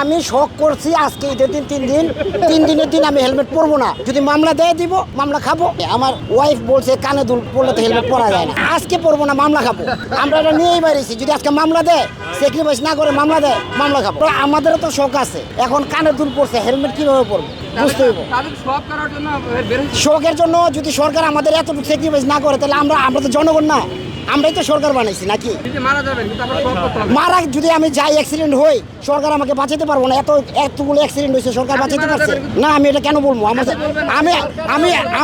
আমি শখ করছি আজকে ঈদের দিন 3 দিনের দিন আমি হেলমেট পরবো না। যদি মামলা দেয় দিব, মামলা খাবো। আমার ওয়াইফ বলছে কানে দুল পরলে তো হেলমেট পরা যায় না, আজকে পরবো না, মামলা খাবো। আমরা এটা নিয়েই বেরিয়েছি, যদি আজকে মামলা দেয়, স্যাক্রিফাইস না করে মামলা দেয়, মামলা খাবো। আমাদেরও তো শখ আছে, এখন কানে দুল পড়ছে, হেলমেট কিভাবে পরবো বুঝতে হইব। শখের জন্য যদি সরকার আমাদের এতটুকু স্যাক্রিফাইস না করে, তাহলে আমরা তো জনগণ না, আমরাই তো সরকার বানাইছি নাকি? মারা যদি আমি যাই, অ্যাক্সিডেন্ট হই, সরকার আমাকে বাঁচাতে পারবো না। এতগুলো অ্যাক্সিডেন্ট হয়েছে, সরকার বাঁচাতে পারছে না? আমি এটা কেন বলবো?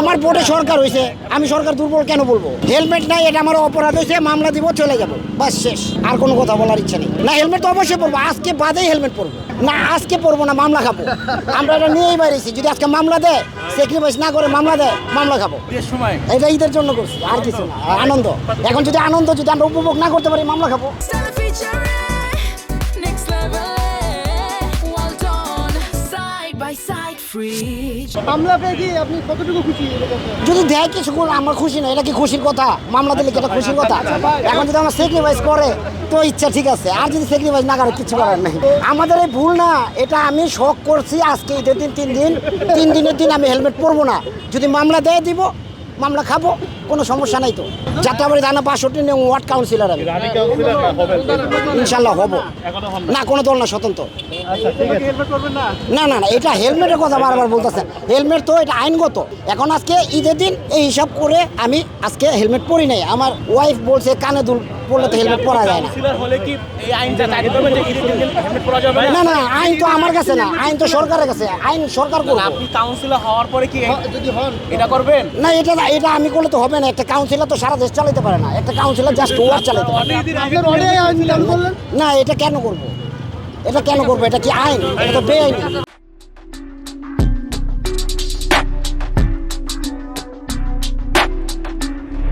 আমার বোর্ডে সরকার হয়েছে, আমি সরকার দুর্বল কেন বলবো? হেলমেট নাই, এটা আমার অপরাধ হয়েছে, মামলা দিব, চলে যাবো, বাস শেষ। আর কোনো কথা বলার ইচ্ছা নেই। না, হেলমেট তো অবশ্যই পরবো, আজকে বাদেই হেলমেট পরবো না, আজকে পরবো না, মামলা খাবো। আমরা এটা নিয়েই বেরিয়েছি, যদি আজকে মামলা দেয়, স্যাক্রিফাইস না করে মামলা দেয়, মামলা খাবো। এটা ঈদের জন্য করছি, আর কিছু না, আনন্দ। এখন যদি আনন্দ যদি আমরা উপভোগ না করতে পারি, মামলা খাবো। মামলা পেয়ে কি আপনি কতটুকু খুশি? যদি দেয় কিছু, আমার খুশি না, এটা কি খুশির কথা? মামলা দিলে কি এটা খুশির কথা? এখন যদি আমার স্যাক্রিফাইস করে তো ইচ্ছা ঠিক আছে, আর যদি স্যাক্রিফাইস না করে কিছু করার নেই। আমাদের এই ভুল না, এটা আমি শখ করছি আজকে ঈদের দিন 3 দিনের দিন আমি হেলমেট পরবো না। যদি মামলা দেয় দিব, মামলা খাবো, কোনো সমস্যা নাই তো। যাত্রাবাড়ি থানা 62 ওয়ার্ড কাউন্সিলর আমি, ইনশাল্লাহ হবো। না, কোনো দল না, স্বতন্ত্র। না না না, এটা হেলমেটের কথা বারবার বলতেছেন। হেলমেট তো এটা আইনগত। এখন আজকে ঈদের দিন এই হিসাব করে আমি আজকে হেলমেট পরি নাই। আমার ওয়াইফ বলছে কানে দুল পরলে তো হেলমেট পরা যায় না। না না, আইন তো আমার কাছে না, আইন তো সরকারের কাছে, আইন সরকার করবে। আপনি কাউন্সিলর হওয়ার পরে কি যদি হন এটা করবেন? না, এটা আমি করলে তো হবে না। একটা কাউন্সিলর তো সারা দেশ চালাতে পারে না, একটা কাউন্সিলর জাস্ট ওয়ার্ড চালাতে পারে। আপনার অনেক আইন বললেন। না, এটা কেন করবো? এটা কেন করবো? এটা কি আইন? এটা তো বেআইনি।